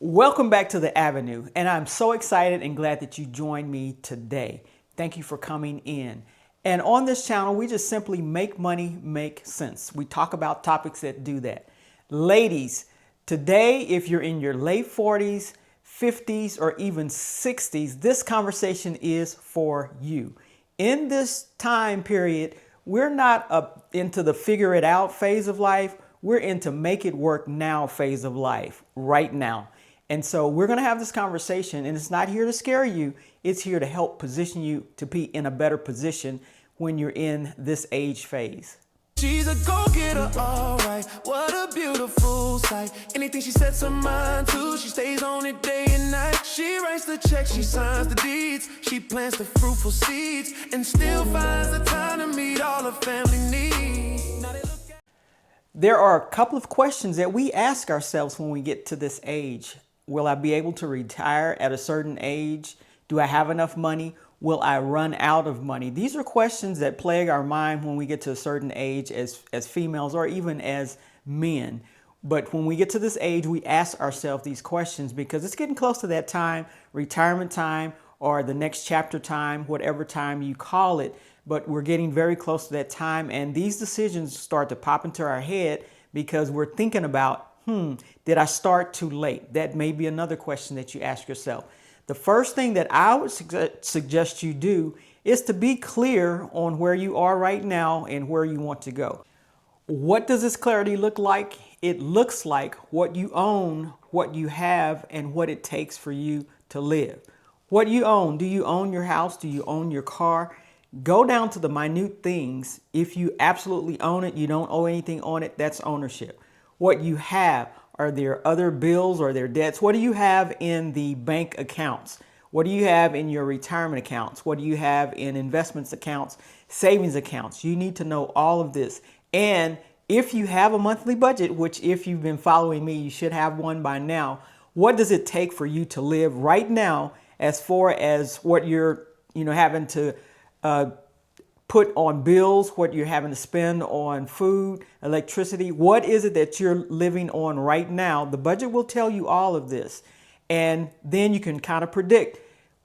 Welcome back to the Avenue, and I'm so excited and glad that you joined me today. Thank you for coming in. And on this channel, we just simply make money make sense. We talk about topics that do that. Ladies, today, if you're in your late 40s, 50s, or even 60s, this conversation is for you. In this time period, we're not up into the figure it out phase of life. We're into make it work now phase of life right now. And so we're going to have this conversation, and it's not here to scare you. It's here to help position you to be in a better position when you're in this age phase. She's a go-getter, all right. What a beautiful sight. Anything she sets her mind to, she stays on it day and night. She writes the checks, she signs the deeds. She plants the fruitful seeds and still finds the time to meet all her family needs. There are a couple of questions that we ask ourselves when we get to this age. Will I be able to retire at a certain age? Do I have enough money? Will I run out of money? These are questions that plague our mind when we get to a certain age as females or even as men. But when we get to this age, we ask ourselves these questions because it's getting close to that time, retirement time, or the next chapter time, whatever time you call it. But we're getting very close to that time, and these decisions start to pop into our head because we're thinking about, did I start too late? That may be another question that you ask yourself. The first thing that I would suggest you do is to be clear on where you are right now and where you want to go. What does this clarity look like? It looks like what you own, what you have, and what it takes for you to live. What you own. Do you own your house? Do you own your car? Go down to the minute things. If you absolutely own it, you don't owe anything on it, that's ownership. What you have, are there other bills or their debts? What do you have in the bank accounts? What do you have in your retirement accounts? What do you have in investments accounts, savings accounts? You need to know all of this. And if you have a monthly budget, which if you've been following me, you should have one by now, what does it take for you to live right now as far as what you're having to put on bills, what you're having to spend on food, electricity? What is it that you're living on right now? The budget will tell you all of this. And then you can kind of predict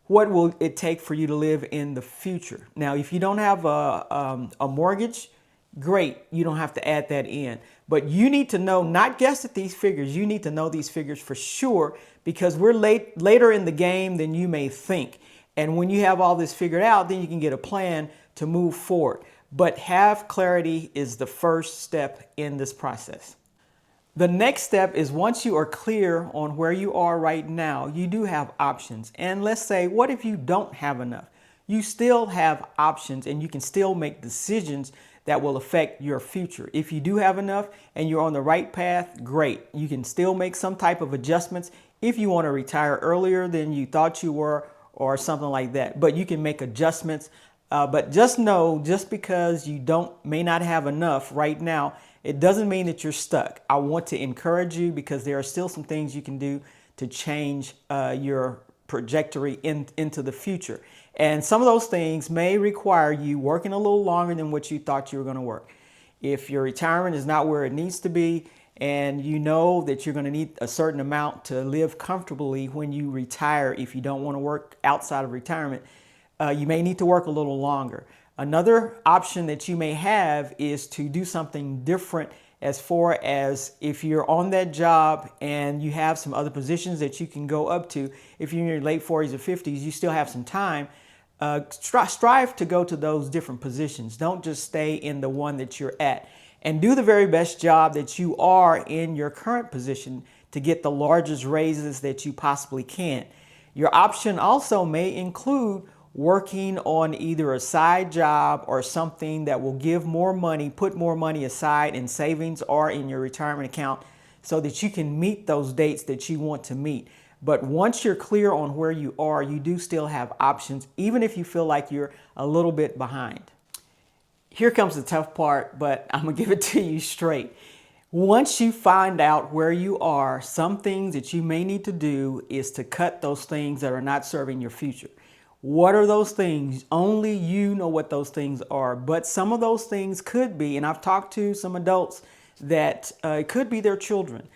what will it take for you to live in the future. Now, if you don't have a mortgage, great. You don't have to add that in. But you need to know, not guess at these figures. You need to know these figures for sure because we're later in the game than you may think. And when you have all this figured out, then you can get a plan to move forward. But have clarity is the first step in this process. The next step is once you are clear on where you are right now, you do have options. And let's say, what if you don't have enough? You still have options and you can still make decisions that will affect your future. If you do have enough and you're on the right path, great. You can still make some type of adjustments if you want to retire earlier than you thought you were or something like that. But you can make adjustments. But just know, just because you may not have enough right now, it doesn't mean that you're stuck. I want to encourage you because there are still some things you can do to change your trajectory into the future. And some of those things may require you working a little longer than what you thought you were going to work. If your retirement is not where it needs to be, and you know that you're going to need a certain amount to live comfortably when you retire, if you don't want to work outside of retirement, you may need to work a little longer. Another option that you may have is to do something different as far as if you're on that job and you have some other positions that you can go up to. If you're in your late 40s or 50s, you still have some time. Strive to go to those different positions. Don't just stay in the one that you're at. And do the very best job that you are in your current position to get the largest raises that you possibly can. Your option also may include working on either a side job or something that will give more money, put more money aside in savings or in your retirement account so that you can meet those dates that you want to meet. But once you're clear on where you are, you do still have options, even if you feel like you're a little bit behind. Here comes the tough part, but I'm going to give it to you straight. Once you find out where you are, some things that you may need to do is to cut those things that are not serving your future. What are those things? Only you know what those things are. But some of those things could be, and I've talked to some adults that it could be their children.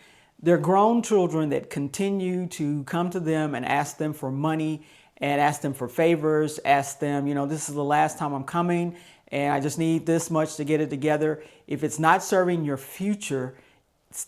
They're grown children that continue to come to them and ask them for money and ask them for favors, ask them, this is the last time I'm coming and I just need this much to get it together. If it's not serving your future,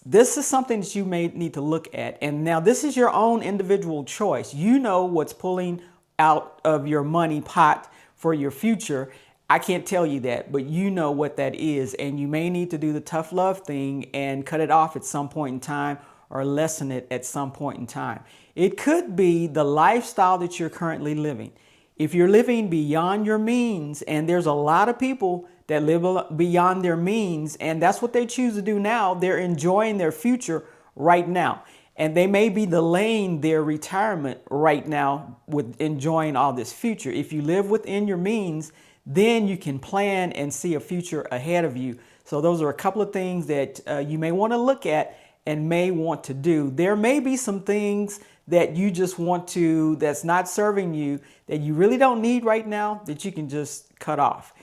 this is something that you may need to look at. And now this is your own individual choice. You know what's pulling out of your money pot for your future. I can't tell you that, but you know what that is. And you may need to do the tough love thing and cut it off at some point in time or lessen it at some point in time. It could be the lifestyle that you're currently living. If you're living beyond your means, and there's a lot of people that live beyond their means, and that's what they choose to do now. They're enjoying their future right now. And they may be delaying their retirement right now with enjoying all this future. If you live within your means, then you can plan and see a future ahead of you. So those are a couple of things that you may want to look at and may want to do. There may be some things that you just want to, that's not serving you, that you really don't need right now, that you can just cut off.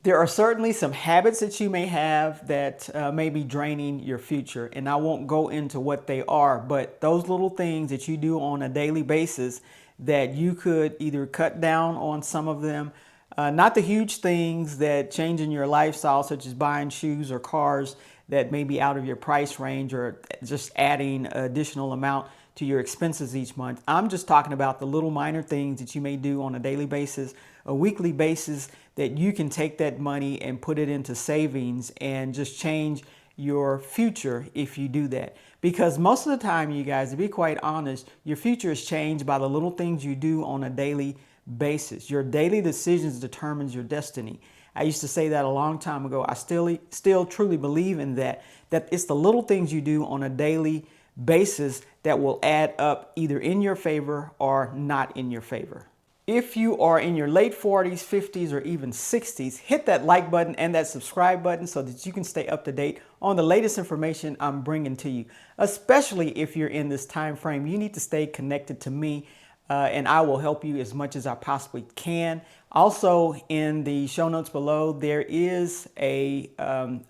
There are certainly some habits that you may have that may be draining your future, and I won't go into what they are, but those little things that you do on a daily basis that you could either cut down on some of them, not the huge things that change in your lifestyle, such as buying shoes or cars that may be out of your price range or just adding additional amount to your expenses each month. I'm just talking about the little minor things that you may do on a daily basis, a weekly basis, that you can take that money and put it into savings and just change your future if you do that. Because most of the time, you guys, to be quite honest, your future is changed by the little things you do on a daily basis. Your daily decisions determines your destiny. I used to say that a long time ago. I still truly believe in that it's the little things you do on a daily basis that will add up either in your favor or not in your favor. If you are in your late 40s, 50s, or even 60s, hit that like button and that subscribe button so that you can stay up to date on the latest information I'm bringing to you. Especially if you're in this time frame, you need to stay connected to me and I will help you as much as I possibly can. Also, in the show notes below, there is a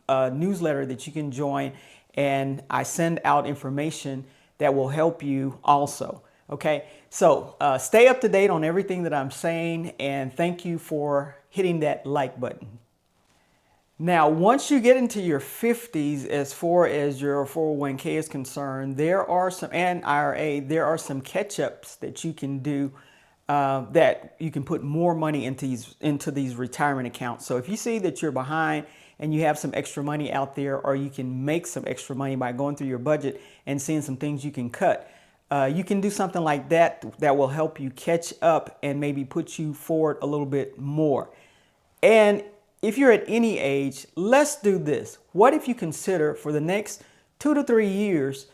newsletter that you can join, and I send out information that will help you also. Okay, so stay up to date on everything that I'm saying, and thank you for hitting that like button. Now, once you get into your 50s, as far as your 401k is concerned, there are some, and IRA, there are some catch-ups that you can do that you can put more money into these retirement accounts. So if you see that you're behind and you have some extra money out there, or you can make some extra money by going through your budget and seeing some things you can cut, you can do something like that that will help you catch up and maybe put you forward a little bit more. And if you're at any age, let's do this. What if you consider for the next 2 to 3 years,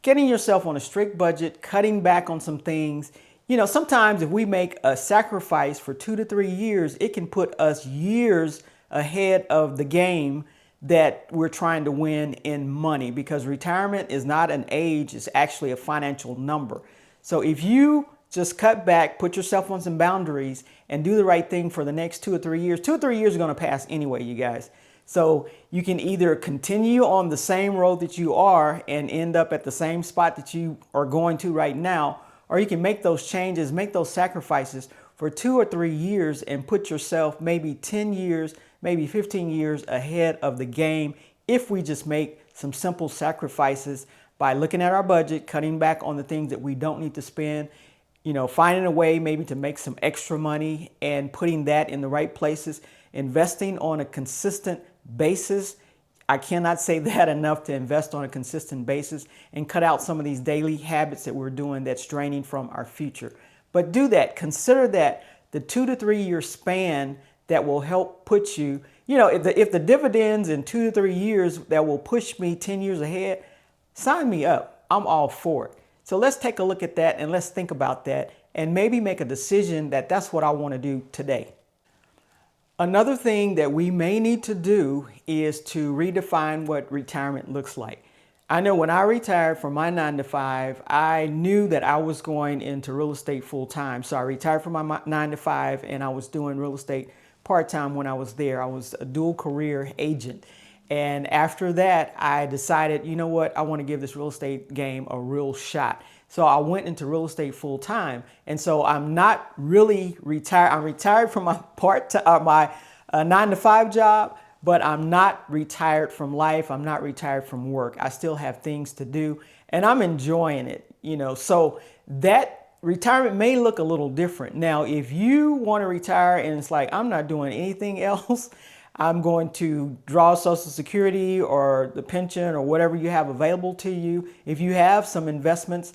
getting yourself on a strict budget, cutting back on some things? Sometimes if we make a sacrifice for 2 to 3 years, it can put us years ahead of the game that we're trying to win in money, because retirement is not an age, it's actually a financial number. So if you just cut back, put yourself on some boundaries, and do the right thing for the next 2 or 3 years. 2 or 3 years are going to pass anyway, you guys. So you can either continue on the same road that you are and end up at the same spot that you are going to right now, or you can make those changes, make those sacrifices for 2 or 3 years and put yourself maybe 10 years, maybe 15 years ahead of the game if we just make some simple sacrifices by looking at our budget, cutting back on the things that we don't need to spend, finding a way maybe to make some extra money and putting that in the right places, investing on a consistent basis. I cannot say that enough, to invest on a consistent basis and cut out some of these daily habits that we're doing that's draining from our future. But do that. Consider that the 2 to 3 year span that will help put you, if the dividends in 2 to 3 years that will push me 10 years ahead, sign me up. I'm all for it. So let's take a look at that and let's think about that and maybe make a decision that that's what I want to do today. Another thing that we may need to do is to redefine what retirement looks like. I know when I retired from my 9 to 5, I knew that I was going into real estate full time. So I retired from my 9 to 5 and I was doing real estate part time when I was there. I was a dual career agent. And after that, I decided, you know what, I want to give this real estate game a real shot. So I went into real estate full time. And so I'm not really retired. I'm retired from my my 9-to-5 job, but I'm not retired from life. I'm not retired from work. I still have things to do and I'm enjoying it, you know. So that retirement may look a little different. Now, if you want to retire and it's like, I'm not doing anything else, I'm going to draw Social Security or the pension or whatever you have available to you. If you have some investments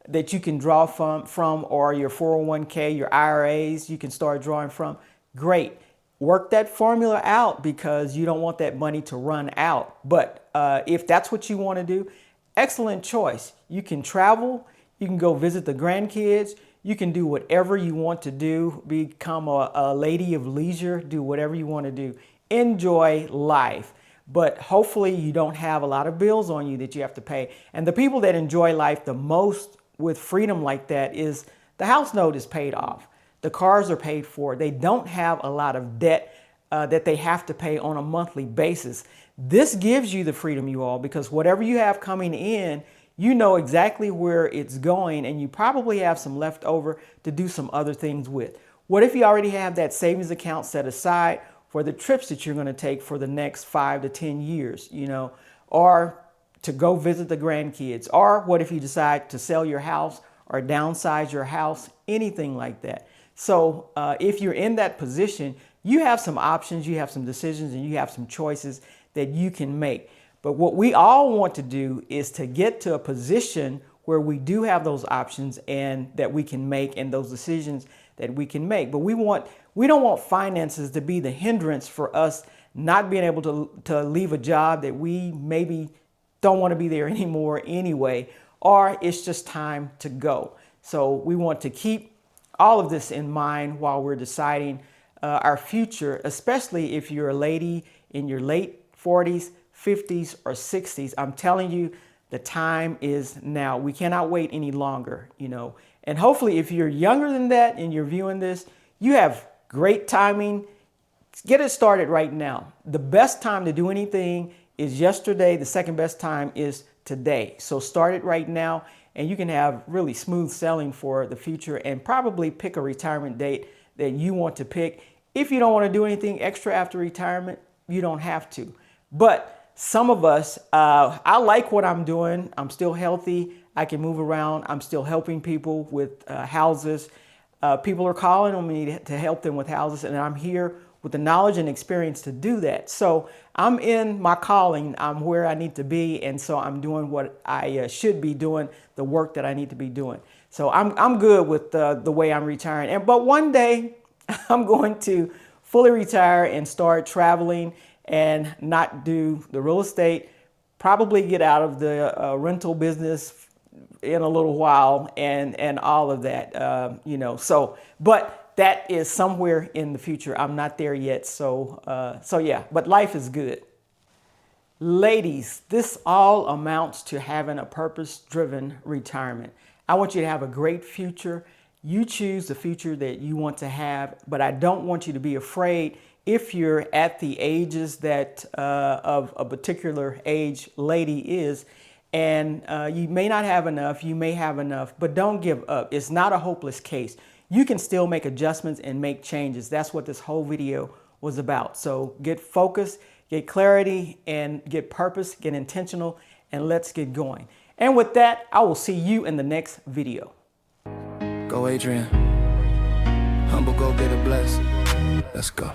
that you can draw from or your 401k, your IRAs, you can start drawing from, great. Work that formula out because you don't want that money to run out. But if that's what you want to do, excellent choice. You can travel, you can go visit the grandkids, you can do whatever you want to do, become a lady of leisure, do whatever you want to do. Enjoy life. But hopefully you don't have a lot of bills on you that you have to pay. And the people that enjoy life the most with freedom like that is the house note is paid off. The cars are paid for. They don't have a lot of debt that they have to pay on a monthly basis. This gives you the freedom, you all, because whatever you have coming in, you know exactly where it's going and you probably have some left over to do some other things with. What if you already have that savings account set aside for the trips that you're going to take for the next 5 to 10 years, you know, or to go visit the grandkids? Or what if you decide to sell your house or downsize your house, anything like that? So if you're in that position, you have some options, you have some decisions, and you have some choices that you can make. But what we all want to do is to get to a position where we do have those options and that we can make and those decisions that we can make. But we don't want finances to be the hindrance for us not being able to leave a job that we maybe don't want to be there anymore anyway, or it's just time to go. So we want to keep all of this in mind while we're deciding our future, especially if you're a lady in your late 40s, 50s, or 60s. I'm telling you, the time is now. We cannot wait any longer, you know. And hopefully if you're younger than that and you're viewing this, you have great timing. Get it started right now. The best time to do anything is yesterday. The second best time is today. So start it right now and you can have really smooth sailing for the future and probably pick a retirement date that you want to pick. If you don't want to do anything extra after retirement, you don't have to. But some of us, I like what I'm doing. I'm still healthy. I can move around. I'm still helping people with houses. People are calling on me to help them with houses, and I'm here with the knowledge and experience to do that. So I'm in my calling. I'm where I need to be, and so I'm doing what I should be doing, the work that I need to be doing. So I'm good with the way I'm retiring. But one day I'm going to fully retire and start traveling and not do the real estate, probably get out of the rental business in a little while and all of that, you know. So, but that is somewhere in the future. I'm not there yet. So yeah, but life is good. Ladies, this all amounts to having a purpose-driven retirement. I want you to have a great future. You choose the future that you want to have, but I don't want you to be afraid if you're at the ages that of a particular age lady is, and you may not have enough, you may have enough, but don't give up. It's not a hopeless case. You can still make adjustments and make changes. That's what this whole video was about. So get focused, get clarity, and get purpose, get intentional, and let's get going. And with that, I will see you in the next video. Go Adrienne. Humble, go get a bless. Let's go.